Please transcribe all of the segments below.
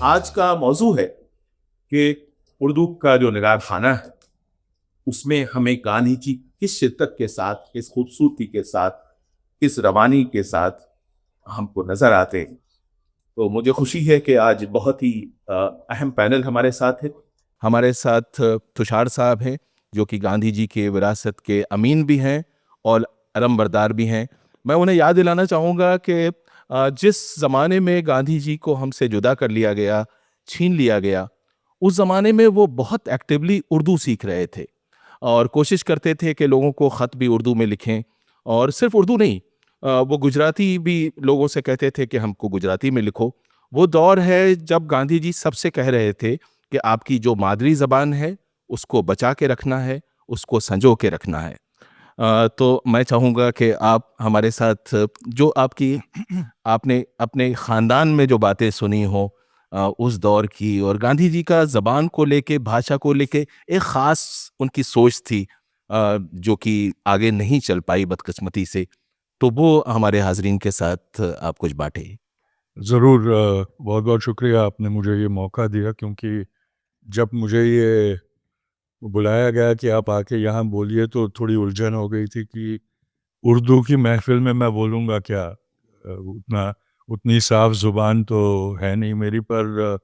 आज का मौजू है कि उर्दू का जो निगार खाना है उसमें हमें गांधी जी किस शिद्दत के साथ, किस खूबसूरती के साथ, किस रवानी के साथ हमको नजर आते हैं। तो मुझे खुशी है कि आज बहुत ही अहम पैनल हमारे साथ है। हमारे साथ तुषार साहब हैं जो कि गांधी जी के विरासत के अमीन भी हैं और अलमबरदार भी हैं। मैं उन्हें याद दिलाना चाहूँगा कि जिस ज़माने में गांधी जी को हमसे जुदा कर लिया गया, छीन लिया गया, उस ज़माने में वो बहुत एक्टिवली उर्दू सीख रहे थे और कोशिश करते थे कि लोगों को ख़त भी उर्दू में लिखें। और सिर्फ उर्दू नहीं, वो गुजराती भी लोगों से कहते थे कि हमको गुजराती में लिखो। वो दौर है जब गांधी जी सबसे कह रहे थे कि आपकी जो मादरी ज़बान है उसको बचा के रखना है, उसको संजो के रखना है। तो मैं चाहूँगा कि आप हमारे साथ जो आपकी आपने अपने ख़ानदान में जो बातें सुनी हों उस दौर की, और गांधी जी का ज़बान को लेके, भाषा को लेके एक ख़ास उनकी सोच थी जो कि आगे नहीं चल पाई बदकिस्मती से। तो वो हमारे हाज़रीन के साथ आप कुछ बाँटें। ज़रूर। बहुत-बहुत शुक्रिया आपने मुझे ये मौका दिया, क्योंकि जब मुझे ये बुलाया गया कि आप आके यहाँ बोलिए, तो थोड़ी उलझन हो गई थी कि उर्दू की महफ़िल में मैं बोलूँगा क्या? उतनी साफ़ ज़ुबान तो है नहीं मेरी, पर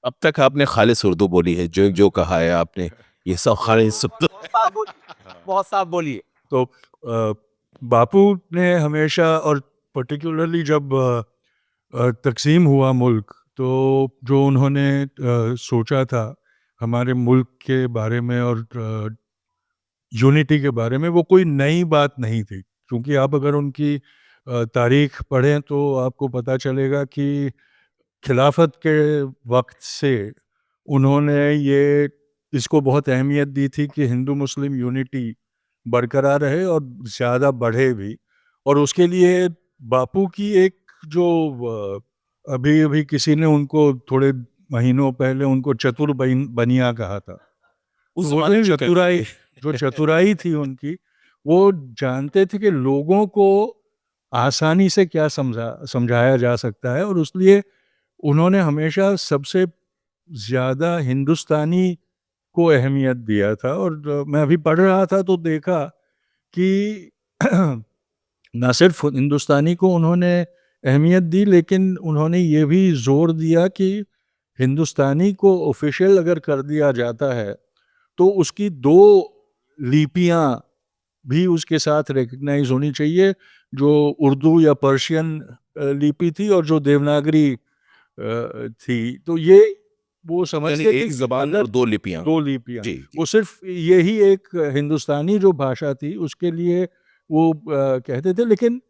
अब तक आपने खालिस उर्दू बोली है, जो जो कहा है आपने, ये सब खालिस उर्दू। बहुत साफ बोलिए, बहुत साफ बोलिए। तो बापू ने हमेशा, और पर्टिकुलरली जब तक़सीम हुआ मुल्क, तो जो उन्होंने सोचा था हमारे मुल्क के बारे में और यूनिटी के बारे में, वो कोई नई बात नहीं थी। क्योंकि आप अगर उनकी तारीख़ पढ़ें तो आपको पता चलेगा कि खिलाफत के वक़्त से उन्होंने ये इसको बहुत अहमियत दी थी कि हिंदू मुस्लिम यूनिटी बरकरार रहे और ज़्यादा बढ़े भी। और उसके लिए बापू की एक जो अभी-अभी किसी ने उनको थोड़े महीनों पहले उनको चतुर बनिया कहा था। उस तो वो ज़माने में चतुराई, जो चतुराई थी उनकी, वो जानते थे कि लोगों को आसानी से क्या समझाया जा सकता है, और इसलिए उन्होंने हमेशा सबसे ज़्यादा हिंदुस्तानी को अहमियत दिया था। और मैं अभी पढ़ रहा था तो देखा कि ना सिर्फ हिंदुस्तानी को उन्होंने अहमियत दी, लेकिन उन्होंने ये भी ज़ोर दिया कि हिंदुस्तानी को ऑफ़िशियल अगर कर दिया जाता है तो उसकी 2 लिपियाँ भी उसके साथ रिकॉग्नाइज़ होनी चाहिए, जो उर्दू या पर्शियन लिपि थी और जो देवनागरी थी। तो ये वो यानी समझते थे एक कि ज़बान अगर और 2 लिपियाँ। 2 लिपियाँ, जी, जी। वो सिर्फ़ यही एक हिंदुस्तानी जो भाषा थी उसके लिए वो कहते थे। लेकिन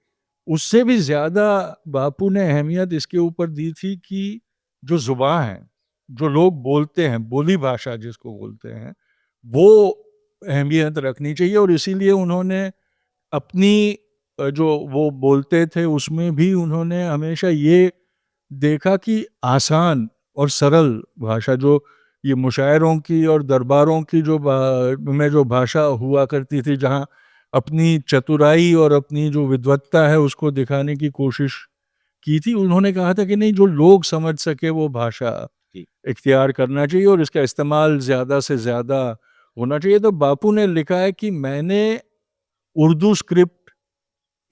उससे भी ज़्यादा बापू ने अहमियत इसके ऊपर दी थी कि जो ज़ुबान है, जो लोग बोलते हैं, बोली भाषा जिसको बोलते हैं, वो अहमियत रखनी चाहिए। और इसीलिए उन्होंने अपनी जो वो बोलते थे उसमें भी उन्होंने हमेशा ये देखा कि आसान और सरल भाषा, जो ये मुशायरों की और दरबारों की में जो भाषा हुआ करती थी, जहाँ अपनी चतुराई और अपनी जो विद्वत्ता है उसको दिखाने की कोशिश की थी, उन्होंने कहा था कि नहीं, जो लोग समझ सके वो भाषा जी। इख्तियार करना चाहिए और इसका इस्तेमाल ज़्यादा से ज़्यादा होना चाहिए। तो बापू ने लिखा है कि मैंने उर्दू स्क्रिप्ट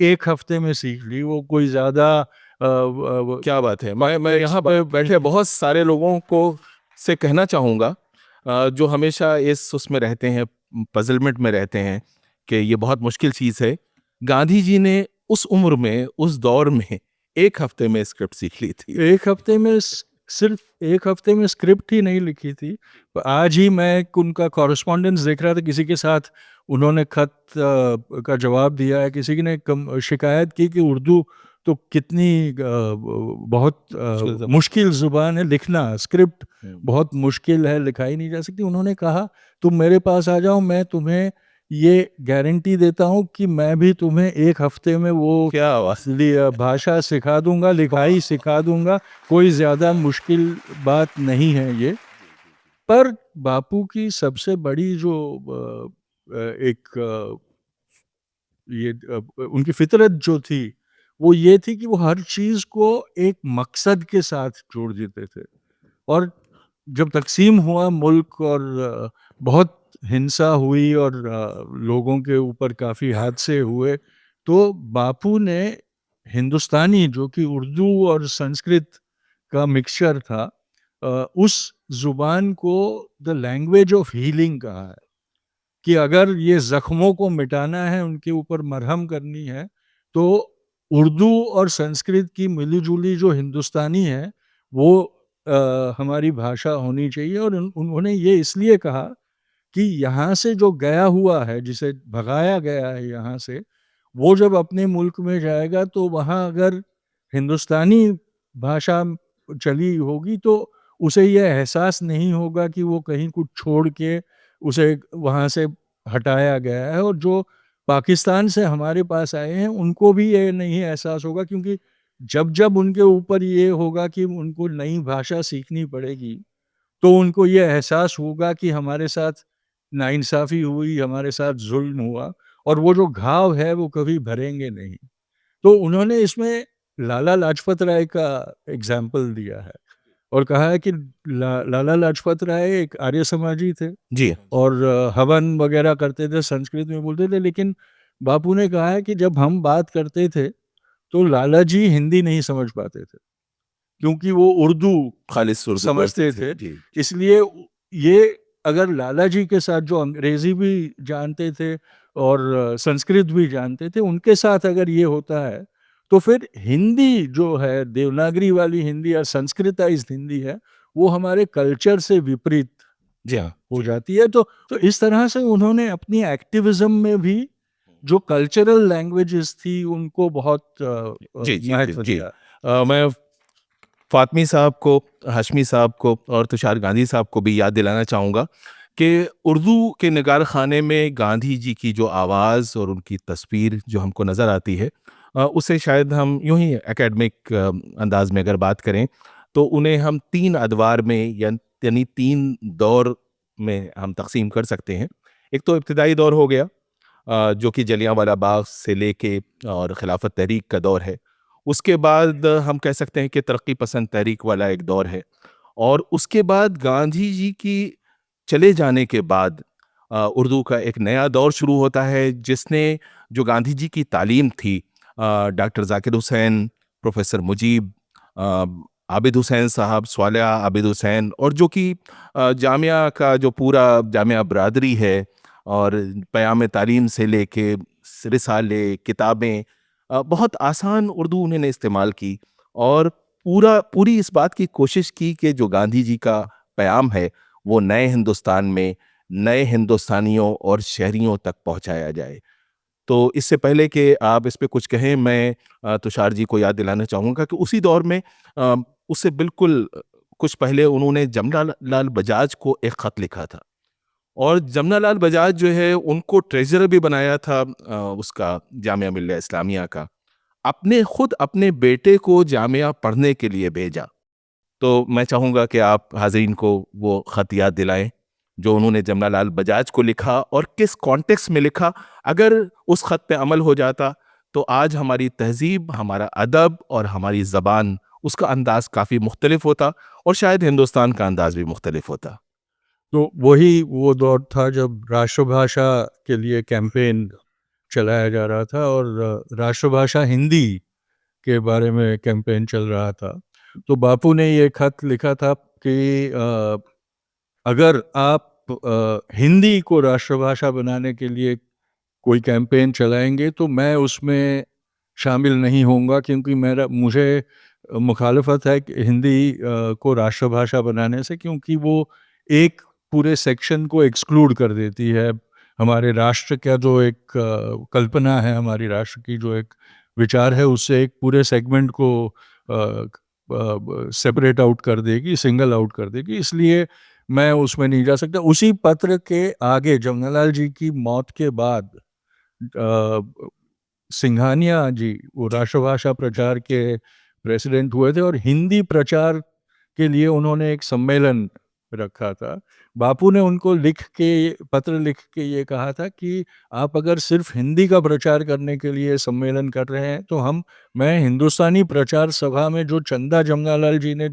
1 हफ्ते में सीख ली। वो कोई ज़्यादा क्या बात है! मैं कॉम्प्लेक्स यहाँ पे बात बैठे बहुत सारे लोगों को से कहना चाहूँगा जो हमेशा इस उसमें रहते हैं, पज़लमेंट में रहते हैं कि ये बहुत मुश्किल चीज़ है। गांधी जी ने उस उम्र में, उस दौर में 1 हफ्ते में स्क्रिप्ट सीख ली थी। 1 हफ्ते में सिर्फ 1 हफ्ते में स्क्रिप्ट ही नहीं लिखी थी। आज ही मैं उनका कॉरेस्पॉन्डेंस देख रहा था, किसी के साथ उन्होंने खत का जवाब दिया है, किसी ने शिकायत की कि उर्दू तो कितनी बहुत मुश्किल ज़बान। मुश्किल ज़ुबान है, लिखना स्क्रिप्ट हुँ। बहुत मुश्किल है, लिखाई नहीं जा सकती। उन्होंने कहा तुम मेरे पास आ जाओ, मैं तुम्हें ये गारंटी देता हूँ कि मैं भी तुम्हें 1 हफ्ते में वो क्या बात! भाषा सिखा दूंगा, लिखाई सिखा दूंगा। कोई ज़्यादा मुश्किल बात नहीं है ये। पर बापू की सबसे बड़ी जो एक उनकी फितरत जो थी, वो ये थी कि वो हर चीज़ को एक मकसद के साथ जोड़ देते थे। और जब तकसीम हुआ मुल्क और बहुत हिंसा हुई और लोगों के ऊपर काफ़ी हादसे हुए, तो बापू ने हिंदुस्तानी जो कि उर्दू और संस्कृत का मिक्सचर था, उस ज़ुबान को द लैंग्वेज ऑफ हीलिंग कहा है कि अगर ये ज़ख्मों को मिटाना है, उनके ऊपर मरहम करनी है, तो उर्दू और संस्कृत की मिली-जुली जो हिंदुस्तानी है, वो हमारी भाषा होनी चाहिए। और उन्होंने ये इसलिए कहा कि यहाँ से जो गया हुआ है, जिसे भगाया गया है यहाँ से, वो जब अपने मुल्क में जाएगा तो वहाँ अगर हिंदुस्तानी भाषा चली होगी तो उसे ये एहसास नहीं होगा कि वो कहीं कुछ छोड़ के उसे वहाँ से हटाया गया है। और जो पाकिस्तान से हमारे पास आए हैं उनको भी ये नहीं एहसास होगा, क्योंकि जब उनके ऊपर ये होगा कि उनको नई भाषा सीखनी पड़ेगी, तो उनको ये एहसास होगा कि हमारे साथ नाइंसाफ़ी हुई, हमारे साथ ज़ुल्म हुआ, और वो जो घाव है वो कभी भरेंगे नहीं। तो उन्होंने इसमें लाला लाजपत राय का एग्ज़ाम्पल दिया है और कहा है कि लाला लाजपत राय एक आर्य समाजी थे जी। और हवन वगैरह करते थे, संस्कृत में बोलते थे, लेकिन बापू ने कहा है कि जब हम बात करते थे, तो लाला जी हिंदी नहीं समझ पाते थे, क्योंकि वो उर्दू खालिस उर्दू समझते बोलते थे। जी। इसलिए ये अगर लाला जी के साथ जो अंग्रेज़ी भी जानते थे और संस्कृत भी जानते थे, उनके साथ अगर ये होता है, तो फिर हिंदी जो है, देवनागरी वाली हिंदी या संस्कृताइज़्ड हिंदी है, वो हमारे कल्चर से विपरीत जी हाँ। हो जाती है। तो इस तरह से उन्होंने अपनी एक्टिविज़्म में भी जो कल्चरल लैंग्वेजेज़ थी, उनको बहुत जी, जी, महत्व जी। दिया। मैं फ़ातमी साहब को, हाशमी साहब को और तुषार गांधी साहब को भी याद दिलाना चाहूँगा कि उर्दू के निगार खाने में गांधी जी की जो आवाज़ और उनकी तस्वीर जो हमको नज़र आती है, उसे शायद हम यूँ ही एकेडमिक अंदाज में अगर बात करें, तो उन्हें हम 3 अदवार में यानी 3 दौर में हम तक़सीम कर सकते हैं। एक तो इब्तिदाई दौर हो गया, जो कि जलियांवाला बाग से लेके और खिलाफत तहरीक का दौर है। उसके बाद हम कह सकते हैं कि तरक्की पसंद तहरीक वाला एक दौर है, और उसके बाद गांधी जी की चले जाने के बाद उर्दू का एक नया दौर शुरू होता है, जिसने जो गांधी जी की तालीम थी, डॉक्टर ज़ाकिर हुसैन, प्रोफेसर मुजीब, अ, आबिद हुसैन साहब, स्वालिहा आबिद हुसैन, और जो कि जामिया का जो पूरा जामिया बरादरी है, और क़याम तालीम से लेके रिसाले, किताबें, बहुत आसान उर्दू उन्होंने इस्तेमाल की, और पूरी इस बात की कोशिश की कि जो गांधी जी का पैगाम है वो नए हिंदुस्तान में नए हिंदुस्तानियों और शहरियों तक पहुंचाया जाए। तो इससे पहले कि आप इस पे कुछ कहें, मैं तुषार जी को याद दिलाना चाहूँगा कि उसी दौर में उससे बिल्कुल कुछ पहले उन्होंने जमना लाल बजाज को एक ख़त लिखा था, और जमना लाल बजाज जो है उनको ट्रेजरर भी बनाया था उसका जामिया मिल्लिया इस्लामिया का। अपने खुद अपने बेटे को जामिया पढ़ने के लिए भेजा। तो मैं चाहूँगा कि आप हाज़रीन को वो ख़त याद दिलाएँ, जो उन्होंने जमना लाल बजाज को लिखा और किस कॉन्टेक्स्ट में लिखा। अगर उस ख़त पे अमल हो जाता, तो आज हमारी तहज़ीब, हमारा अदब और हमारी ज़बान, उसका अंदाज़ काफ़ी मुख्तलिफ़ होता, और शायद हिंदुस्तान का अंदाज़ भी मुख्तलिफ़ होता। तो वही वो दौर था जब राष्ट्रभाषा के लिए कैंपेन चलाया जा रहा था और राष्ट्रभाषा हिंदी के बारे में कैंपेन चल रहा था। तो बापू ने ये खत लिखा था कि अगर आप हिंदी को राष्ट्रभाषा बनाने के लिए कोई कैंपेन चलाएंगे तो मैं उसमें शामिल नहीं होऊंगा, क्योंकि मुझे मुखालफत है कि हिंदी को राष्ट्रभाषा बनाने से, क्योंकि वो एक पूरे सेक्शन को एक्सक्लूड कर देती है। हमारे राष्ट्र का जो एक कल्पना है, हमारी राष्ट्र की जो एक विचार है, उससे एक पूरे सेगमेंट को सेपरेट आउट कर देगी, सिंगल आउट कर देगी। इसलिए मैं उसमें नहीं जा सकता। उसी पत्र के आगे जमनालाल जी की मौत के बाद सिंघानिया जी वो राष्ट्रभाषा प्रचार के प्रेसिडेंट हुए थे और हिंदी प्रचार के लिए उन्होंने एक सम्मेलन रखा था। बापू ने उनको पत्र लिख के ये कहा था कि आप अगर सिर्फ हिंदी का प्रचार करने के लिए सम्मेलन कर रहे हैं तो मैं हिंदुस्तानी प्रचार सभा में जो चंदा जमनालाल जी ने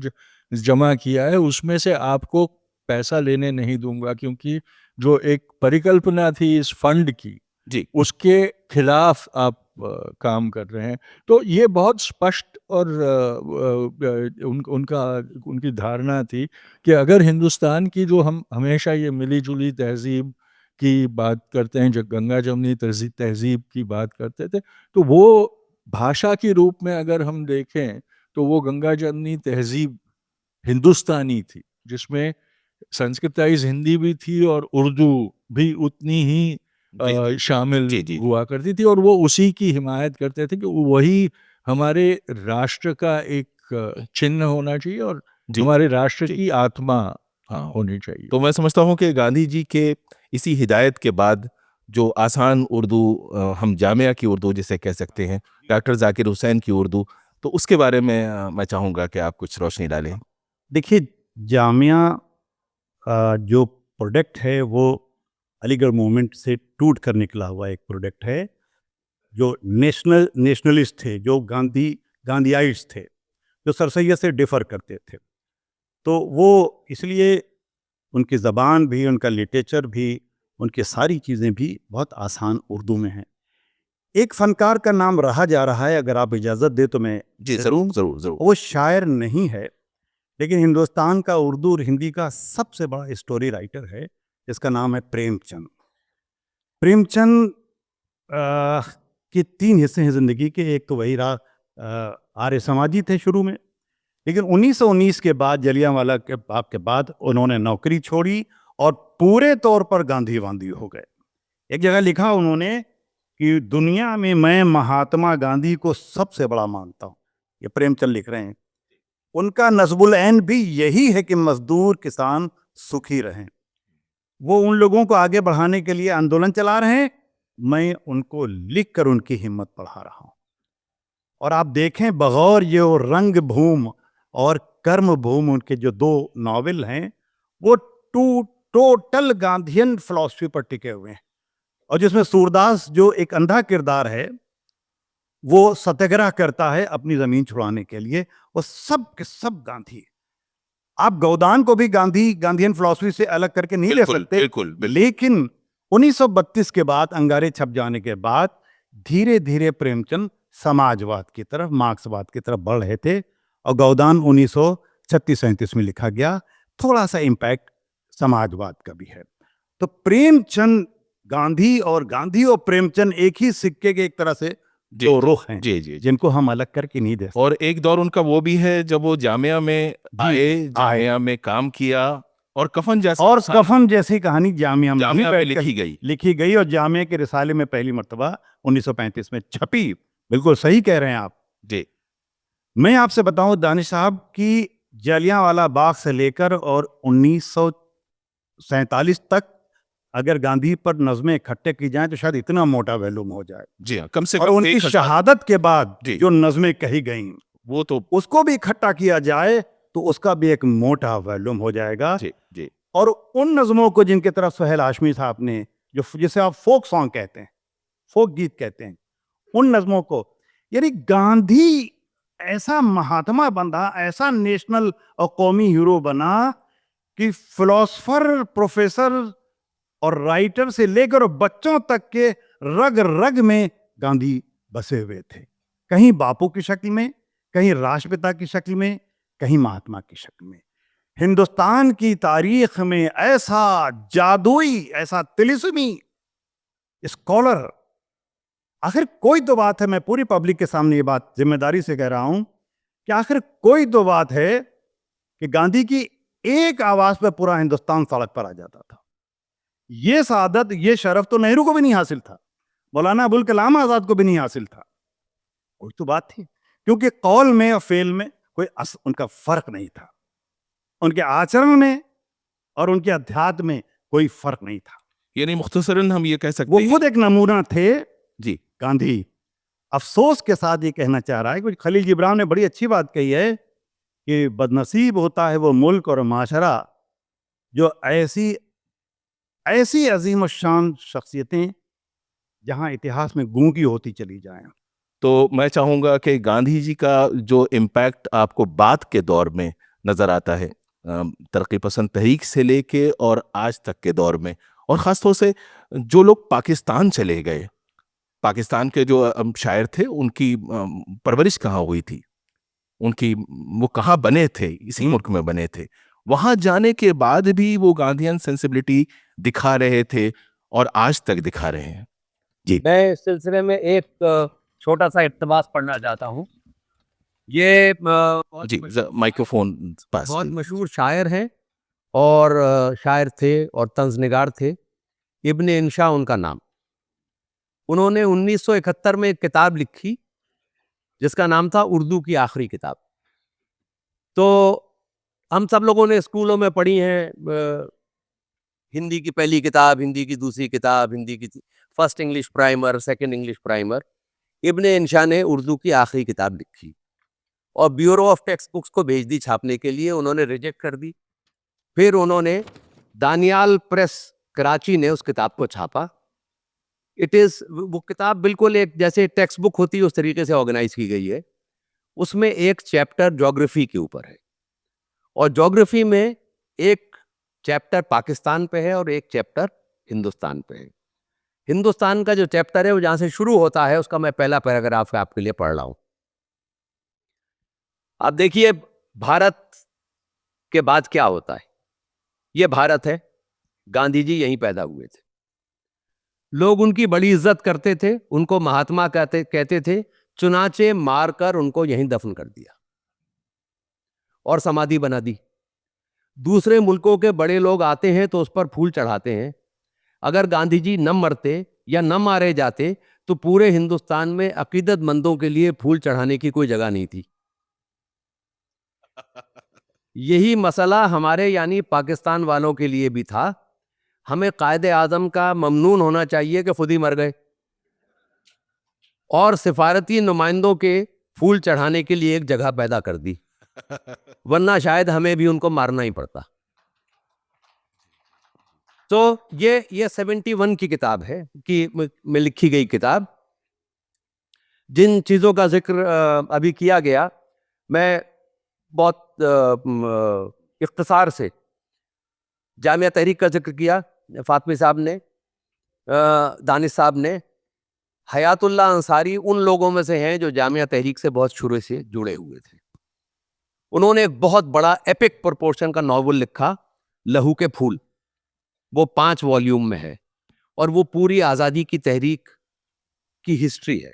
जमा किया है उसमें से आपको पैसा लेने नहीं दूंगा, क्योंकि जो एक परिकल्पना थी इस फंड की जी उसके खिलाफ आप काम कर रहे हैं। तो ये बहुत स्पष्ट और उनकी धारणा थी कि अगर हिंदुस्तान की जो हम हमेशा ये मिली-जुली तहज़ीब की बात करते हैं, जो गंगा जमुनी तहज़ीब की बात करते थे, तो वो भाषा के रूप में अगर हम देखें तो वो गंगा जमुनी तहज़ीब हिंदुस्तानी थी, जिसमें संस्कृताइज़ हिंदी भी थी और उर्दू भी उतनी ही शामिल जी, जी। हुआ करती थी, और वो उसी की हिमायत करते थे कि वही हमारे राष्ट्र का एक चिन्ह होना चाहिए और जी, हमारे राष्ट्र जी। की आत्मा हाँ। होनी चाहिए। तो मैं समझता हूँ कि गांधी जी के इसी हिदायत के बाद जो आसान उर्दू हम जामिया की उर्दू जिसे कह सकते हैं, डॉक्टर जाकिर हुसैन की उर्दू, तो उसके बारे में मैं चाहूँगा कि आप कुछ रोशनी डालें। देखिए, जामिया जो प्रोडक्ट है वो अलीगढ़ मूवमेंट से टूट कर निकला हुआ एक प्रोडक्ट है। जो नेशनलिस्ट थे, जो गांधीआइट्स थे, जो सर सैयद से डिफ़र करते थे, तो वो इसलिए उनकी ज़बान भी, उनका लिटरेचर भी, उनकी सारी चीज़ें भी बहुत आसान उर्दू में हैं। एक फ़नकार का नाम रहा जा रहा है, अगर आप इजाज़त दें तो मैं, जी ज़रूर ज़रूर ज़रूर। वो शायर नहीं है, लेकिन हिंदुस्तान का उर्दू और हिंदी का सबसे बड़ा स्टोरी राइटर है, जिसका नाम है प्रेमचंद। प्रेमचंद के 3 हिस्से हैं ज़िंदगी के। एक तो वही रहा, आर्य समाजी थे शुरू में, लेकिन 1919 के बाद, जलियांवाला के बाग के बाद उन्होंने नौकरी छोड़ी और पूरे तौर पर गांधीवादी हो गए। एक जगह लिखा उन्होंने कि दुनिया में मैं महात्मा गांधी को सबसे बड़ा मानता हूँ। ये प्रेमचंद लिख रहे हैं। उनका नस्बुल ऐन भी यही है कि मजदूर किसान सुखी रहें। वो उन लोगों को आगे बढ़ाने के लिए आंदोलन चला रहे हैं, मैं उनको लिखकर उनकी हिम्मत बढ़ा रहा हूँ। और आप देखें, बगौर ये वो रंग भूम और कर्म भूम, उनके जो 2 नॉवेल हैं, वो टोटल गांधीयन फिलॉसफी पर टिके हुए हैं। और जिसमें सूरदास जो एक अंधा किरदार है, वो सत्याग्रह करता है अपनी जमीन छुड़ाने के लिए, वो सब के सब गांधी। आप गौदान को भी गांधीयन फिलॉसफी से अलग करके नहीं ले बिल्कुल, सकते। बिल्कुल, बिल्कुल। लेकिन 1932 के बाद, अंगारे छप जाने के बाद, धीरे धीरे प्रेमचंद समाजवाद की तरफ, मार्क्सवाद की तरफ बढ़ रहे थे, और गौदान 1936-37 में लिखा गया। थोड़ा सा इम्पैक्ट समाजवाद का भी है। तो प्रेमचंद, गांधी और प्रेमचंद एक ही सिक्के के एक तरह से जी, 2 रुख हैं, जी, जी, जी। जिनको हम अलग करके नहीं दे सकते। और एक दौर उनका वो भी है जब वो जामिया में आए, जामिया में काम किया और कफन जैसा और कफन जैसी कहानी जामिया में जामिया भी पे बैठकर लिखी गई। और जामिया के रिसाले में पहली मर्तबा 1935 में छपी। बिल्कुल सही कह रहे हैं आप। जी मैं आपसे बताऊं, दानिश साहब, कि जलियांवाला बाग से लेकर और 1947 तक अगर गांधी पर नज़में इकट्ठे की जाएं तो शायद इतना मोटा वॉल्यूम हो जाए। जी हाँ, कम से और कम उनकी 1000 शहादत के बाद जी। जो नज़में कही गईं, वो तो उसको भी इकट्ठा किया जाए तो उसका भी एक मोटा वॉल्यूम हो जाएगा। जी जी और उन नज़मों को जिनके तरफ सोहेल हाशमी साहब ने, जो जिसे आप फोक सॉन्ग कहते हैं, फोक गीत कहते हैं, उन नज़मों को, यानी गांधी ऐसा महात्मा बना, ऐसा नेशनल और कौमी हीरो बना कि फिलोसफर, प्रोफेसर और राइटर से लेकर बच्चों तक के रग रग में गांधी बसे हुए थे। कहीं बापू की शक्ल में, कहीं राष्ट्रपिता की शक्ल में, कहीं महात्मा की शक्ल में। हिंदुस्तान की तारीख में ऐसा जादुई, ऐसा तिलिस्मी स्कॉलर, आखिर कोई तो बात है, मैं पूरी पब्लिक के सामने ये बात जिम्मेदारी से कह रहा हूं, कि आखिर कोई तो बात है कि गांधी की एक आवाज पर पूरा हिंदुस्तान सड़क पर आ जाता था। ये सादत, ये शरफ तो नेहरू को भी नहीं हासिल था, मौलाना अबुल कलाम आजाद को भी नहीं हासिल था। कोई तो बात थी, क्योंकि कौल में और फेल में कोई उनका फर्क नहीं था, उनके आचरण में और उनके अध्यात्म में कोई फर्क नहीं था। यानी मुख्तसरन हम ये कह सकते वो हैं खुद एक नमूना थे। जी गांधी अफसोस के साथ ये कहना चाह रहा है कि खलील जिब्रान ने बड़ी अच्छी बात कही है कि बदनसीब होता है वो मुल्क और माशरा जो ऐसी ऐसी अजीम और शान शख्सियतें जहां इतिहास में गूंगी होती चली जाएं। तो मैं चाहूँगा कि गांधी जी का जो इम्पैक्ट आपको बाद के दौर में नज़र आता है तरक्की पसंद तहरीक से लेके और आज तक के दौर में, और ख़ास तौर से जो लोग पाकिस्तान चले गए, पाकिस्तान के जो शायर थे, उनकी परवरिश कहाँ हुई थी, उनकी वो कहाँ बने थे, इसी मुल्क में बने थे, वहाँ जाने के बाद भी वो गांधीयन सेंसिबिलिटी दिखा रहे थे और आज तक दिखा रहे हैं। मैं इस सिलसिले में एक छोटा सा इक़्तिबास पढ़ना चाहता हूँ। ये जी माइक्रोफोन पास। बहुत मशहूर शायर हैं और शायर थे और तंज़निगार थे। इब्न इंशा उनका नाम। उन्होंने 1971 में एक किताब लिखी जिसका नाम था उर्दू की आखिरी किताब। तो हम सब लोगों ने स्कूलों में पढ़ी हैं हिंदी की पहली किताब, हिंदी की दूसरी किताब, हिंदी की first English primer, second English primer. Ibn Insha ने उर्दू की आखिरी किताब लिखी और ब्यूरो ऑफ टेक्स्ट बुक्स को भेज दी छापने के लिए, उन्होंने रिजेक्ट कर दी। फिर उन्होंने दानियाल प्रेस कराची ने उस किताब को छापा। वो किताब बिल्कुल एक जैसे टेक्स्ट बुक होती है उस तरीके से ऑर्गेनाइज की गई है। उसमें एक चैप्टर ज्योग्राफी के ऊपर है और ज्योग्राफी में एक चैप्टर पाकिस्तान पे है और एक चैप्टर हिंदुस्तान पे है। हिंदुस्तान का जो चैप्टर है वो जहां से शुरू होता है उसका मैं पहला पैराग्राफ आपके लिए पढ़ रहा हूं। आप देखिए भारत के बाद क्या होता है। ये भारत है, गांधी जी यहीं पैदा हुए थे, लोग उनकी बड़ी इज्जत करते थे, उनको महात्मा कहते थे, चुनाचे मारकर उनको यहीं दफन कर दिया और समाधि बना दी। दूसरे मुल्कों के बड़े लोग आते हैं तो उस पर फूल चढ़ाते हैं। अगर गांधी जी न मरते या न मारे जाते तो पूरे हिंदुस्तान में अकीदतमंदों के लिए फूल चढ़ाने की कोई जगह नहीं थी। यही मसला हमारे यानी पाकिस्तान वालों के लिए भी था। हमें कायदे आजम का ममनून होना चाहिए कि खुद ही मर गए और सिफारती नुमाइंदों के फूल चढ़ाने के लिए एक जगह पैदा कर दी, वरना शायद हमें भी उनको मारना ही पड़ता। तो ये 71 की किताब है कि में लिखी गई किताब। जिन चीज़ों का जिक्र अभी किया गया, मैं बहुत इख्तिसार से जामिया तहरीक का जिक्र किया फातमी साहब ने, दानिश साहब ने। हयातुल्लाह अंसारी उन लोगों में से हैं जो जामिया तहरीक से बहुत शुरू से जुड़े हुए थे। उन्होंने एक बहुत बड़ा एपिक प्रोपोर्शन का नॉवल लिखा, लहू के फूल। वो 5 वॉल्यूम में है और वो पूरी आज़ादी की तहरीक की हिस्ट्री है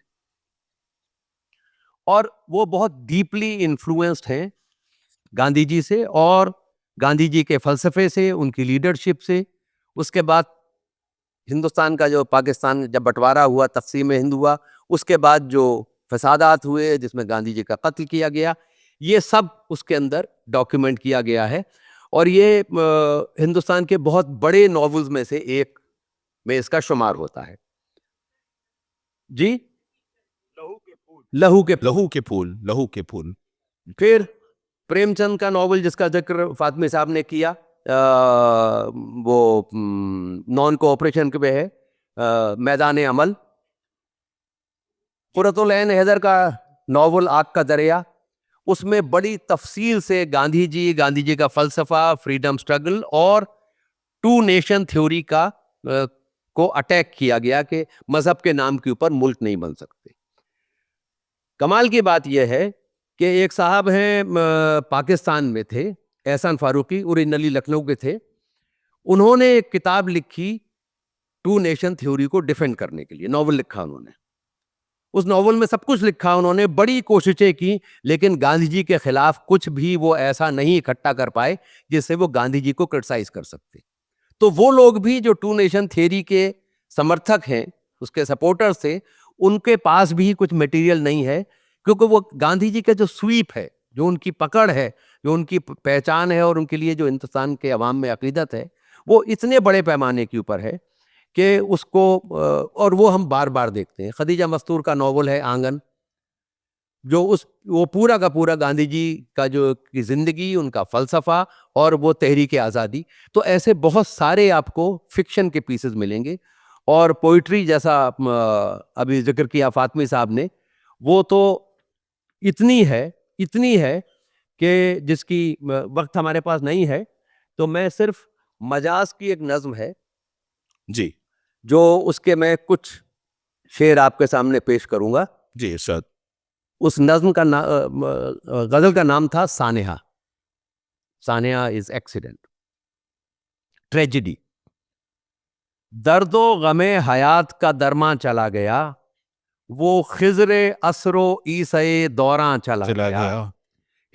और वो बहुत डीपली इन्फ्लुएंस्ड हैं गांधी जी से और गांधी जी के फलसफे से, उनकी लीडरशिप से। उसके बाद हिंदुस्तान का जो पाकिस्तान जब बंटवारा हुआ, तक़सीम हिंद हुआ, उसके बाद जो फसादात हुए जिसमें गांधी जी का कत्ल किया गया, ये सब उसके अंदर डॉक्यूमेंट किया गया है और ये हिंदुस्तान के बहुत बड़े नॉवेल्स में से एक में इसका शुमार होता है। जी, लहू के फूल। फिर प्रेमचंद का नॉवल जिसका जिक्र फातमी साहब ने किया, वो नॉन कोऑपरेशन पे है, मैदान अमल। कुर्रतुल ऐन हैदर का नॉवल आग का दरिया, उसमें बड़ी तफसील से गांधी जी का फलसफा, फ्रीडम स्ट्रगल और 2 नेशन थ्योरी का को अटैक किया गया कि मजहब के नाम के ऊपर मुल्क नहीं बन सकते। कमाल की बात यह है कि एक साहब हैं पाकिस्तान में थे, एहसान फारूकी, ओरिजिनली लखनऊ के थे। उन्होंने एक किताब लिखी 2 नेशन थ्योरी को डिफेंड करने के लिए, नॉवल लिखा उन्होंने। उस नॉवल में सब कुछ लिखा उन्होंने, बड़ी कोशिशें की, लेकिन गांधी जी के खिलाफ कुछ भी वो ऐसा नहीं इकट्ठा कर पाए जिससे वो गांधी जी को क्रिटिसाइज कर सकते। तो वो लोग भी जो 2 नेशन थ्योरी के समर्थक हैं, उसके सपोर्टर्स थे, उनके पास भी कुछ मटेरियल नहीं है, क्योंकि वो गांधी जी का जो स्वीप है, जो उनकी पकड़ है, जो उनकी पहचान है और उनके लिए जो हिंदुस्तान के अवाम में अकीदत है, वो इतने बड़े पैमाने के ऊपर है कि उसको और वो हम बार बार देखते हैं। खदीजा मस्तूर का नॉवल है आंगन, जो वो पूरा का पूरा गांधी जी का जो की ज़िंदगी, उनका फ़लसफ़ा और वो तहरीक आज़ादी। तो ऐसे बहुत सारे आपको फ़िक्शन के पीसेस मिलेंगे और पोइट्री जैसा अभी जिक्र किया फातमी साहब ने, वो तो इतनी है कि जिसकी वक्त हमारे पास नहीं है, तो मैं सिर्फ मजाज की एक नज्म है जी जो उसके मैं कुछ शेर आपके सामने पेश करूंगा। जी इरशाद। उस नज्म का गजल का नाम था सानेहा। सानेहा इज एक्सीडेंट, ट्रेजिडी। दर्दो गमे हयात का दरमा चला गया, वो खिजरे असरो ईसे दौरां चला गया।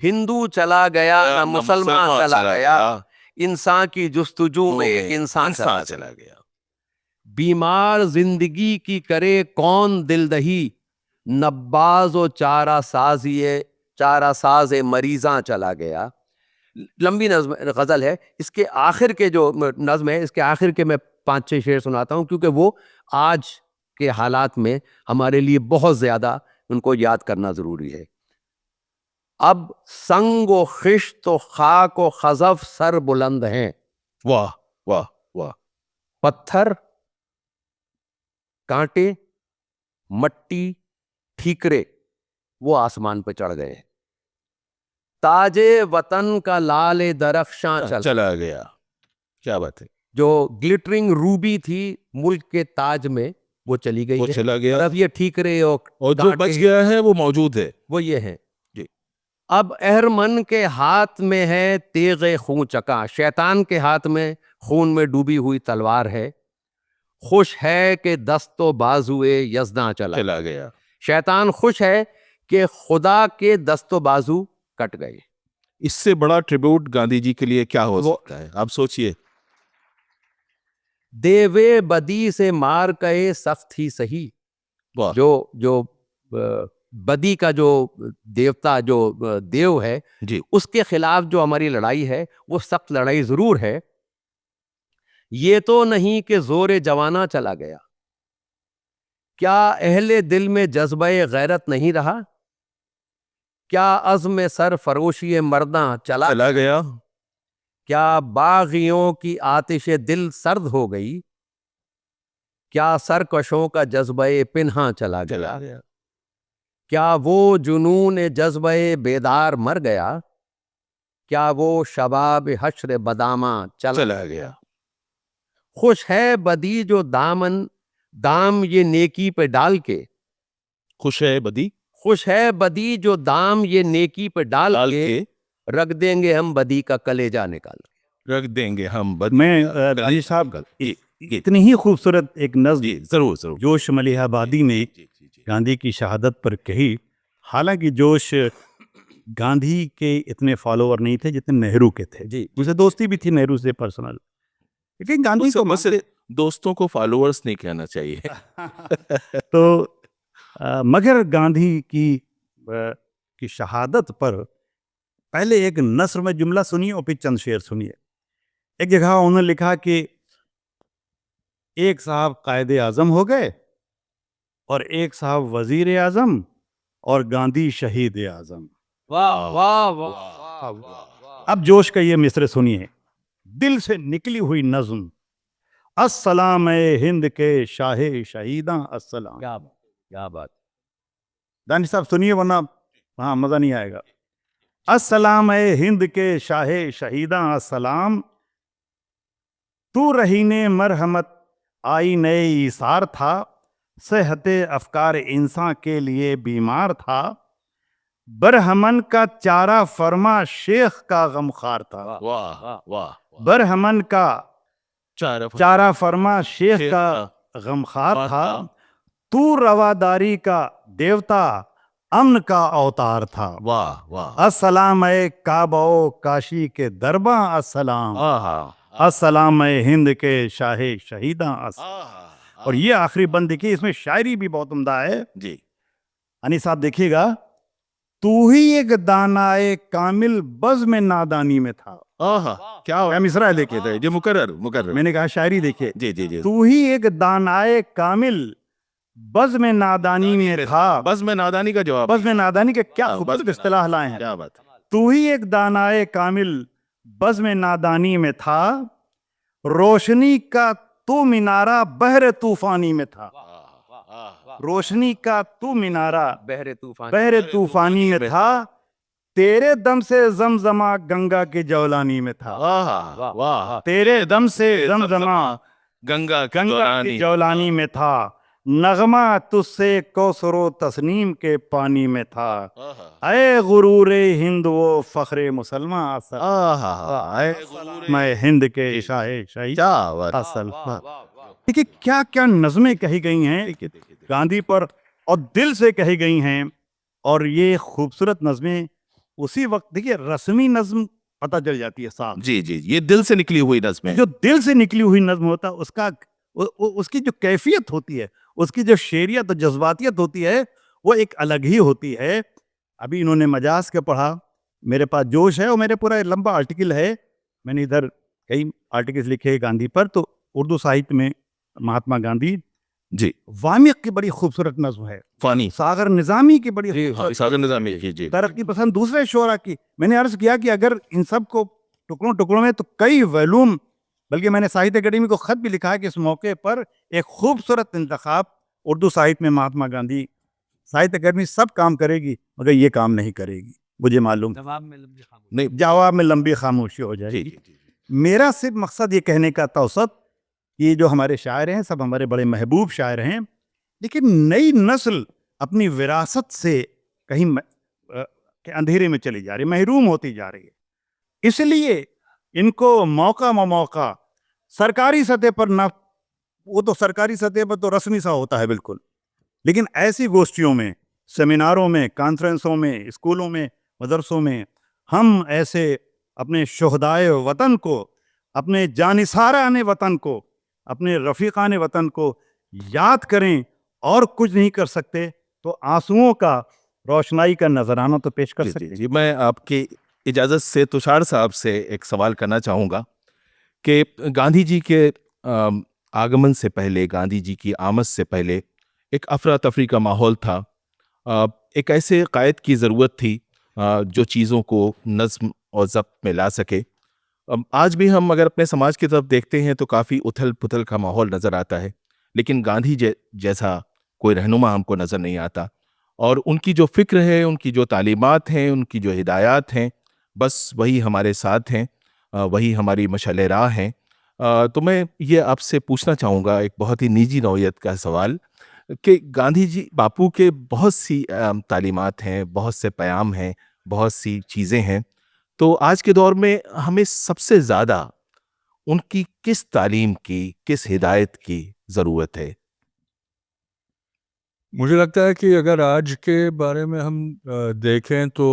हिंदू चला गया ना मुसलमान चला गया, इंसान की जुस्तजू में एक इंसान चला गया। बीमार जिंदगी की करे कौन दिलदही, नब्बाज व चारा साज मरीजा चला गया। लंबी नज्म गजल है। इसके आखिर के जो नज्म है, इसके आखिर के मैं 5-6 शेर सुनाता हूं, क्योंकि वो आज के हालात में हमारे लिए बहुत ज्यादा उनको याद करना जरूरी है। अब संग व खिश्त व खाक व खजफ सर बुलंद हैं, वाह वाह वाह। पत्थर कांटे मट्टी ठीकरे वो आसमान पे चढ़ गए। ताजे वतन का लाल दरख्शां चला गया। क्या बात है। जो ग्लिटरिंग रूबी थी मुल्क के ताज में, वो चली गई वो है। चला गया, अब ये ठीकरे और जो बच गया है वो मौजूद है। वो ये है जी। अब अहरमन के हाथ में है तेगे खून चका, शैतान के हाथ में खून में डूबी हुई तलवार है। खुश है कि दस्तो बाजुए यज़दा चला गया। शैतान खुश है कि खुदा के दस्तो बाजू कट गए। इससे बड़ा ट्रिब्यूट गांधी जी के लिए क्या हो सकता है, आप सोचिए। देवे बदी से मार कहे सख्त ही सही। वाह। जो बदी का जो देवता, जो देव है जी। उसके खिलाफ जो हमारी लड़ाई है वो सख्त लड़ाई जरूर है। ये तो नहीं कि जोरे जवाना चला गया, क्या अहले दिल में जज्बे गैरत नहीं रहा, क्या अज़्म सर फरोशी मर्दा चला गया। क्या बागियों की आतिश दिल सर्द हो गई, क्या सरकशों का जज्बे पिन्हा चला गया, क्या वो जुनून जज्बे बेदार मर गया, क्या वो शबाब हश्र बदामा चला गया। खुश है बदी जो दाम ये नेकी पे डाल के, खुश है बदी, खुश है बदी जो दाम ये नेकी पे डाल के, रख देंगे हम बदी का कलेजा निकाल के। रख देंगे हम मैं राजेश साहब इतनी ही खूबसूरत एक नज़्म जरूर जरूर जोश मलिहाबादी ने गांधी की शहादत पर कही। हालांकि जोश गांधी के इतने फॉलोअर नहीं थे जितने नेहरू के थे जी। उसे दोस्ती भी थी नेहरू से पर्सनल, लेकिन गांधी को मसले दोस्तों को फॉलोअर्स नहीं कहना चाहिए। तो मगर गांधी की शहादत पर पहले एक नस्र में जुमला सुनिए और फिर चंद शेर सुनिए। एक जगह उन्होंने लिखा कि एक साहब कायदे आजम हो गए और एक साहब वजीर आजम और गांधी शहीद आजम। वाह वाह वाह। अब जोश का ये मिसरे सुनिए। दिल से निकली हुई नज्म, अस्सलाम ए हिंद के शाहे शहीदा अस्सलाम। क्या बात। दानिश साहब सुनिए वरना हाँ मजा नहीं आएगा। अस्सलाम ए हिंद के शाहे शहीदा अस्सलाम, तू रहीने मरहमत आई नए ईसार था, सेहते अफकार इंसान के लिए बीमार था, बरहमन का चारा फरमा शेख का गमखार था। वाह वाह। बरहमन का चारा फरमा शेख का गमखार था, तू रवादारी का देवता अमन का अवतार था। वाह वाह। अस्सलाम ए काबो काशी के दरबा अस्सलाम, अस्सलाम ए हिंद के शाहे शहीदा अस्सलाम। और ये आखिरी बंद देखिए, इसमें शायरी भी बहुत उम्दा है जी। अनी साहब देखिएगा। तू ही एक दानाए कामिल बज़ में नादानी में था। क्या मैं मिसरा देखिए थे जी। मुकर्रर मैंने कहा शायरी देखिए। जी जी जी। तू ही एक दानाए कामिल बज़ में नादानी में था। बज़ में नादानी का जवाब, बज़ में नादानी के क्या खूबसूरत इस्तिलाह लाए हैं। क्या बात। तू ही एक दानाए कामिल बज़ में नादानी में था, रोशनी का तू मीनारा बहर तूफानी में था। रोशनी का तू मीनारा बहरे तूफान बहर तूफानी में था, तेरे दम से जमजमा गंगा की जौलानी में था। वाह वाह, तेरे दम से जमजमा गंगा गंगा की गंगा जौलानी में था, नगमा तुझसे कौसरो तस्नीम के पानी में था। ऐ गुरूरे हिंद वो फखरे मुसलमान असल, मैं हिंद के शाहे शाही असल। देखिए क्या क्या नज़में कही गई हैं गांधी पर, और दिल से कही गई हैं। और ये खूबसूरत नज़में उसी वक्त, देखिए रस्मी नज़्म पता चल जाती है साहब, जी जी, ये दिल से निकली हुई नज़्म है। जो दिल से निकली हुई नज़्म होता है उसका उसकी जो कैफियत होती है, उसकी जो शेरियत और जज्बातियत होती है, वो एक अलग ही होती है। अभी इन्होंने मजाज के पढ़ा, मेरे पास जोश है और मेरे पूरा लंबा आर्टिकल है, मैंने इधर कई आर्टिकल्स लिखे हैं गांधी पर। तो उर्दू साहित्य में महात्मा गांधी, जी, वामिक की बड़ी खूबसूरत नज़्म है, फानी सागर निज़ामी की बड़ी हाँ, सागर निज़ामी की, जी तरक्की पसंद दूसरे शोरा की। मैंने अर्ज किया कि अगर इन सब को टुकड़ों टुकड़ों में, तो कई वॉल्यूम, बल्कि मैंने साहित्य अकेडमी को खत भी लिखा है कि इस मौके पर एक खूबसूरत इंतखाब उर्दू साहित्य में महात्मा गांधी, साहित्य अकेडमी सब काम करेगी मगर ये काम नहीं करेगी, मुझे मालूम। नहीं, जवाब में लंबी खामोशी हो जी जाएगी। जी जी, मेरा सिर्फ मकसद ये कहने का तौसत, ये जो हमारे शायर हैं सब हमारे बड़े महबूब शायर हैं, लेकिन नई नस्ल अपनी विरासत से कहीं के अंधेरे में चली जा रही, महरूम होती जा रही है। इसलिए इनको मौका मौका सरकारी सतह पर ना, वो तो सरकारी सतह पर तो रस्मी सा होता है बिल्कुल, लेकिन ऐसी गोष्ठियों में, सेमिनारों में, कॉन्फ्रेंसों में, स्कूलों में, मदरसों में हम ऐसे अपने शुहदाए वतन को, अपने जानिसाराने वतन को, अपने रफ़ीक़ाने वतन को याद करें और कुछ नहीं कर सकते तो आंसुओं का रोशनाई का नजराना तो पेश कर जी, सकते जी, हैं। जी, मैं आपकी इजाज़त से तुषार साहब से एक सवाल करना चाहूँगा कि गांधी जी के आगमन से पहले, गांधी जी की आमद से पहले एक अफरा तफरी का माहौल था। एक ऐसे कायद की ज़रूरत थी जो चीज़ों को नज़्म और ज़ब्त में ला सके। आज भी हम अगर अपने समाज की तरफ देखते हैं तो काफ़ी उथल पुथल का माहौल नज़र आता है, लेकिन गांधी जैसा कोई रहनुमा हमको नज़र नहीं आता। और उनकी जो फ़िक्र है, उनकी जो तालीमात हैं, उनकी जो हिदायत हैं, बस वही हमारे साथ हैं, वही हमारी मशाल राह हैं। तो मैं ये आपसे पूछना चाहूँगा एक बहुत ही निजी नौइयत का सवाल कि गांधी जी बापू के बहुत सी तालीमात हैं, बहुत से पैगाम हैं, बहुत सी चीज़ें हैं। तो आज के दौर में हमें सबसे ज़्यादा उनकी किस तालीम की, किस हिदायत की ज़रूरत है? मुझे लगता है कि अगर आज के बारे में हम देखें तो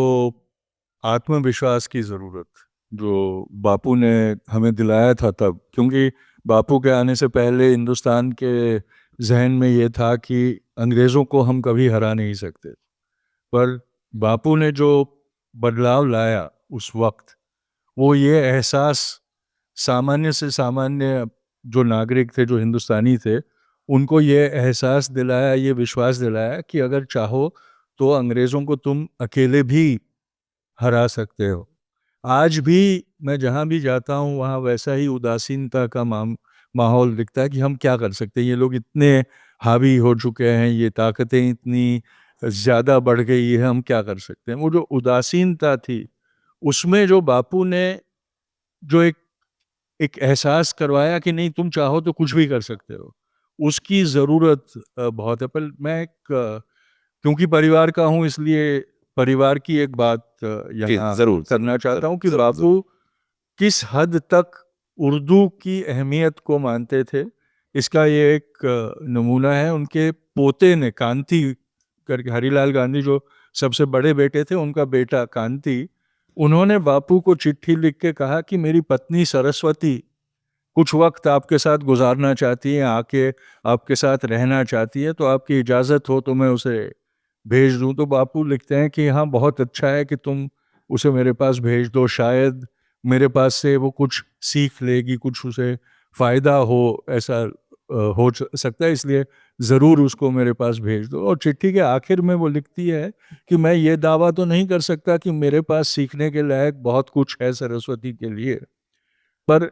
आत्मविश्वास की ज़रूरत, जो बापू ने हमें दिलाया था तब, क्योंकि बापू के आने से पहले हिंदुस्तान के जहन में ये था कि अंग्रेज़ों को हम कभी हरा नहीं सकते, पर बापू ने जो बदलाव लाया उस वक्त, वो ये एहसास सामान्य से सामान्य जो नागरिक थे, जो हिंदुस्तानी थे, उनको ये एहसास दिलाया, ये विश्वास दिलाया कि अगर चाहो तो अंग्रेज़ों को तुम अकेले भी हरा सकते हो। आज भी मैं जहाँ भी जाता हूँ वहाँ वैसा ही उदासीनता का माहौल दिखता है कि हम क्या कर सकते हैं, ये लोग इतने हावी हो चुके हैं, ये ताकतें इतनी ज़्यादा बढ़ गई है, हम क्या कर सकते हैं। वो जो उदासीनता थी, उसमें जो बापू ने जो एक एक एहसास करवाया कि नहीं तुम चाहो तो कुछ भी कर सकते हो, उसकी ज़रूरत बहुत है। पर मैं क्योंकि परिवार का हूँ इसलिए परिवार की एक बात जी, यहाँ ज़रूर, करना चाहता हूँ कि ज़रूर, बापू किस हद तक उर्दू की अहमियत को मानते थे, इसका ये एक नमूना है। उनके पोते ने, कांति करके, हरिलाल गांधी जो सबसे बड़े बेटे थे, उनका बेटा कांति, उन्होंने बापू को चिट्ठी लिख के कहा कि मेरी पत्नी सरस्वती कुछ वक्त आपके साथ गुजारना चाहती है, आके आपके साथ रहना चाहती है, तो आपकी इजाज़त हो तो मैं उसे भेज दूँ। तो बापू लिखते हैं कि हाँ, बहुत अच्छा है कि तुम उसे मेरे पास भेज दो, शायद मेरे पास से वो कुछ सीख लेगी, कुछ उसे फ़ायदा हो, ऐसा हो सकता है, इसलिए ज़रूर उसको मेरे पास भेज दो। और चिट्ठी के आखिर में वो लिखती है कि मैं ये दावा तो नहीं कर सकता कि मेरे पास सीखने के लायक बहुत कुछ है सरस्वती के लिए, पर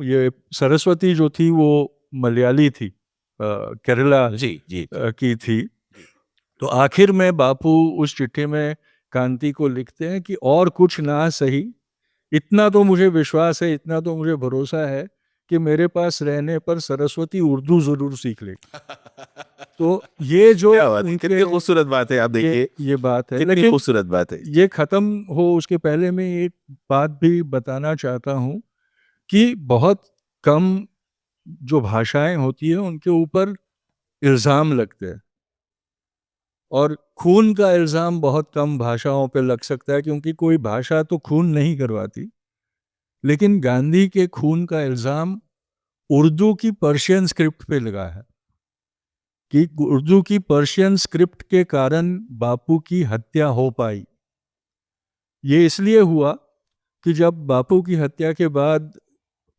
ये सरस्वती जो थी वो मलयाली थी, केरला जी, जी, जी। की थी। तो आखिर में बापू उस चिट्ठी में कांति को लिखते हैं कि और कुछ ना सही, इतना तो मुझे विश्वास है, इतना तो मुझे भरोसा है कि मेरे पास रहने पर सरस्वती उर्दू जरूर सीख लेगी। तो ये जो क्या बात है, उनके कितनी खूबसूरत बात है। आप देखिए ये बात है, कितनी लेकिन खूबसूरत बात है। ये खत्म हो उसके पहले मैं एक बात भी बताना चाहता हूँ कि बहुत कम जो भाषाएं होती है उनके ऊपर इल्ज़ाम लगते हैं, और खून का इल्ज़ाम बहुत कम भाषाओं पे लग सकता है, क्योंकि कोई भाषा तो खून नहीं करवाती। लेकिन गांधी के खून का इल्ज़ाम उर्दू की पर्शियन स्क्रिप्ट पे लगा है कि उर्दू की पर्शियन स्क्रिप्ट के कारण बापू की हत्या हो पाई। ये इसलिए हुआ कि जब बापू की हत्या के बाद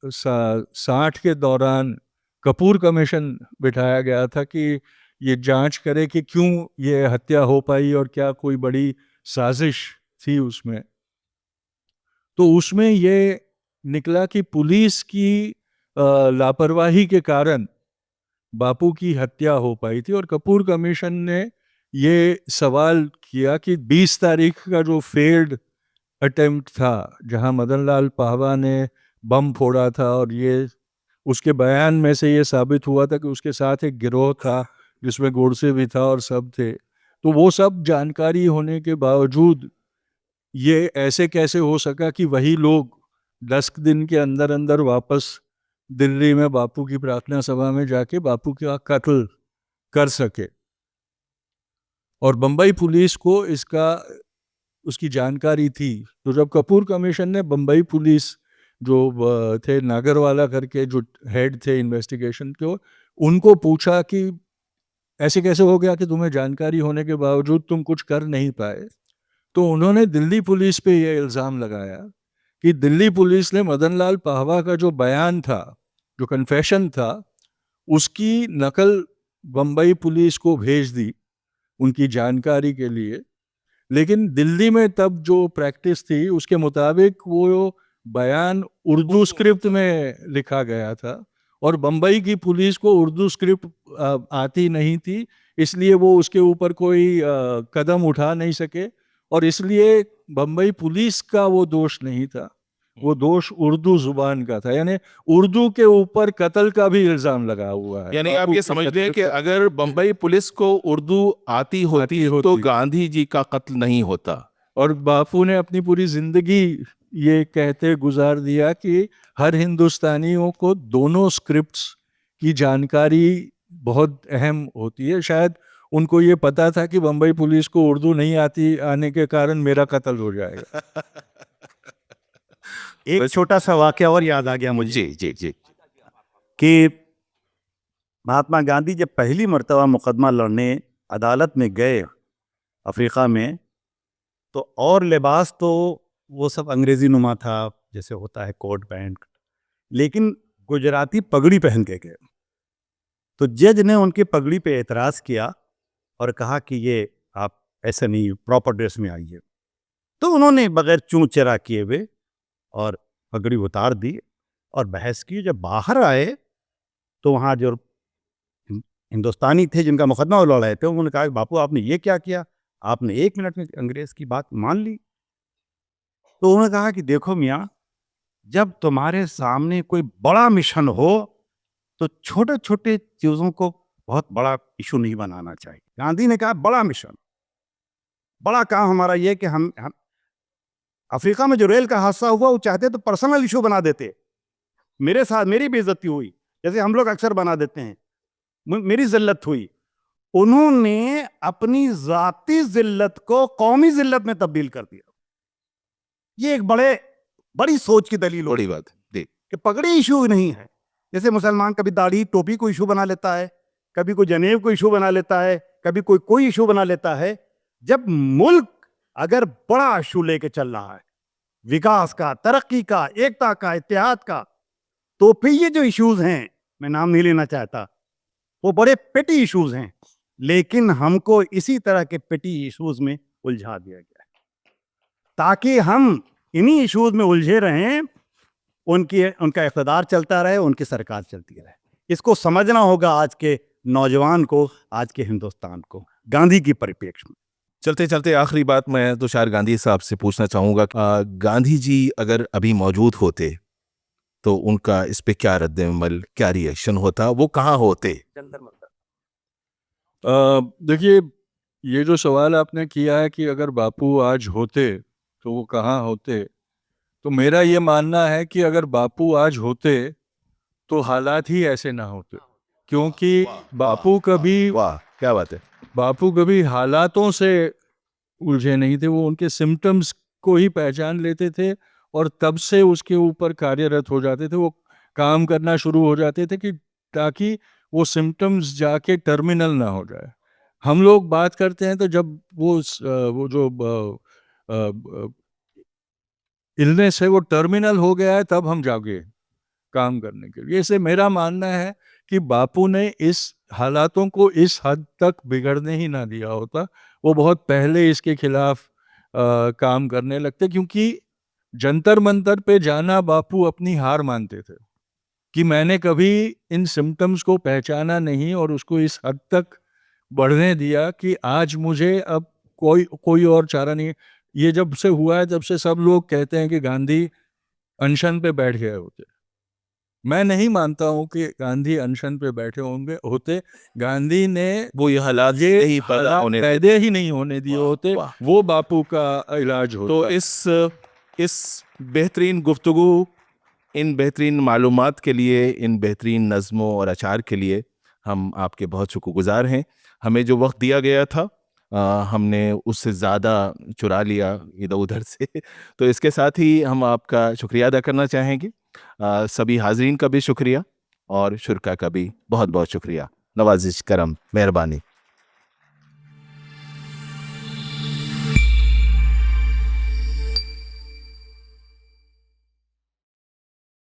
60 के दौरान कपूर कमीशन बिठाया गया था कि ये जांच करे कि क्यों ये हत्या हो पाई और क्या कोई बड़ी साजिश थी उसमें। तो उसमें ये निकला कि पुलिस की लापरवाही के कारण बापू की हत्या हो पाई थी, और कपूर कमीशन ने ये सवाल किया कि 20 तारीख का जो फेल्ड अटेम्प्ट था, जहां मदन लाल पाहवा ने बम फोड़ा था, और ये उसके बयान में से ये साबित हुआ था कि उसके साथ एक गिरोह था जिसमें गोडसे भी था और सब थे। तो वो सब जानकारी होने के बावजूद ये ऐसे कैसे हो सका कि वही लोग 10 दिन के अंदर अंदर वापस दिल्ली में बापू की प्रार्थना सभा में जाके बापू का कत्ल कर सके। और बम्बई पुलिस को इसका उसकी जानकारी थी। तो जब कपूर कमीशन ने बम्बई पुलिस जो थे नागरवाला करके जो हेड थे इन्वेस्टिगेशन के, उनको पूछा कि ऐसे कैसे हो गया कि तुम्हें जानकारी होने के बावजूद तुम कुछ कर नहीं पाए, तो उन्होंने दिल्ली पुलिस पे ये इल्ज़ाम लगाया कि दिल्ली पुलिस ने मदन लाल पाहवा का जो बयान था, जो कन्फेशन था, उसकी नकल बम्बई पुलिस को भेज दी उनकी जानकारी के लिए। लेकिन दिल्ली में तब जो प्रैक्टिस थी उसके मुताबिक वो बयान उर्दू स्क्रिप्ट में लिखा गया था, और बम्बई की पुलिस को उर्दू स्क्रिप्ट आती नहीं थी, इसलिए वो उसके ऊपर कोई कदम उठा नहीं सके, और इसलिए बम्बई पुलिस का वो दोष नहीं था, वो दोष उर्दू जुबान का था। यानी उर्दू के ऊपर कत्ल का भी इल्ज़ाम लगा हुआ है। यानी आप ये समझ लें कि अगर बम्बई पुलिस को उर्दू आती होती तो गांधी जी का कत्ल नहीं होता। और बापू ने अपनी पूरी जिंदगी ये कहते गुजार दिया कि हर हिंदुस्तानियों को दोनों स्क्रिप्ट्स की जानकारी बहुत अहम होती है। शायद उनको ये पता था कि बम्बई पुलिस को उर्दू नहीं आती, आने के कारण मेरा कत्ल हो जाएगा। एक छोटा सा वाकया और याद आ गया मुझे जी जी जी। कि महात्मा गांधी जब पहली मर्तबा मुकदमा लड़ने अदालत में गए अफ्रीका में, तो और लिबास तो वो सब अंग्रेजी नुमा था जैसे होता है कोट पैंट, लेकिन गुजराती पगड़ी पहन के गए। तो जज ने उनकी पगड़ी पे एतराज़ किया और कहा कि ये आप ऐसे नहीं, प्रॉपर ड्रेस में आइए। तो उन्होंने बगैर चूं चरा किए हुए और पगड़ी उतार दी और बहस की। जब बाहर आए तो वहाँ जो हिंदुस्तानी थे जिनका मुकदमा वो लड़ रहे थे, उन्होंने कहा बापू आपने ये क्या किया, आपने 1 मिनट में अंग्रेज की बात मान ली। तो उन्होंने कहा कि देखो मियाँ, जब तुम्हारे सामने कोई बड़ा मिशन हो तो छोटे छोटे चीज़ों को बहुत बड़ा इशू नहीं बनाना चाहिए। गांधी ने कहा बड़ा मिशन, बड़ा काम हमारा ये कि हम अफ्रीका में जो रेल का हादसा हुआ वो चाहते तो पर्सनल इशू बना देते, मेरे साथ मेरी बेइज्जती हुई जैसे हम लोग अक्सर बना देते हैं, मेरी जिल्लत हुई। उन्होंने अपनी जाती जिल्लत को कौमी जिल्लत में तब्दील कर दिया। ये एक बड़ी सोच की दलील बड़ी बात है कि पगड़ी इशू नहीं है। जैसे मुसलमान कभी दाढ़ी टोपी को इशू बना लेता है, कभी कोई जनेब को इशू बना लेता है, कभी कोई इशू बना लेता है। जब मुल्क अगर बड़ा इशू लेके चल रहा है, विकास का, तरक्की का, एकता का, इत्तेहाद का, तो फिर ये जो इश्यूज हैं, मैं नाम नहीं लेना चाहता, वो बड़े पेटी इश्यूज हैं, लेकिन हमको इसी तरह के पेटी इश्यूज में उलझा दिया गया है ताकि हम इन्हीं इश्यूज में उलझे रहें, उनका इक़्तिदार चलता रहे, उनकी सरकार चलती रहे। इसको समझना होगा आज के नौजवान को, आज के हिंदुस्तान को, गांधी की परिप्रेक्ष्य में। चलते चलते आखिरी बात मैं तुषार गांधी साहब से पूछना चाहूँगा, गांधी जी अगर अभी मौजूद होते तो उनका इस पे क्या रद्द-ए-अमल, क्या रिएक्शन होता, वो कहाँ होते? देखिए, ये जो सवाल आपने किया है कि अगर बापू आज होते तो वो कहाँ होते, तो मेरा ये मानना है कि अगर बापू आज होते तो हालात ही ऐसे ना होते, क्योंकि बापू कभी वाह, क्या बात है! बापू कभी हालातों से उलझे नहीं थे, वो उनके सिम्पटम्स को ही पहचान लेते थे और तब से उसके ऊपर कार्यरत हो जाते थे, वो काम करना शुरू हो जाते थे कि ताकि वो सिम्पटम्स जाके टर्मिनल ना हो जाए। हम लोग बात करते हैं तो जब वो जो इलनेस है वो टर्मिनल हो गया है तब हम जागे काम करने के लिए। इससे मेरा मानना है कि बापू ने इस हालातों को इस हद तक बिगड़ने ही ना दिया होता, वो बहुत पहले इसके खिलाफ काम करने लगते, क्योंकि जंतर मंतर पे जाना बापू अपनी हार मानते थे कि मैंने कभी इन सिम्टम्स को पहचाना नहीं और उसको इस हद तक बढ़ने दिया कि आज मुझे अब कोई कोई और चारा नहीं। ये जब से हुआ है तब से सब लोग कहते हैं कि गांधी अनशन पे बैठ गए होते। मैं नहीं मानता हूँ कि गांधी अनशन पे बैठे होते। गांधी ने वो ये हालात ये नहीं पैदा हालात होने पैदा ही नहीं होने दिए होते, वाह। वो बापू का इलाज होता। तो इस बेहतरीन गुफ्तगू, इन बेहतरीन मालूमात के लिए, इन बेहतरीन नज़्मों और अचार के लिए हम आपके बहुत शुक्रगुज़ार हैं। हमें जो वक्त दिया गया था हमने उससे ज़्यादा चुरा लिया इधर-उधर से तो इसके साथ ही हम आपका शुक्रिया अदा करना चाहेंगे। सभी हाज़रीन का भी शुक्रिया और शुरा का भी बहुत-बहुत शुक्रिया। नवाज़िश करम, मेहरबानी।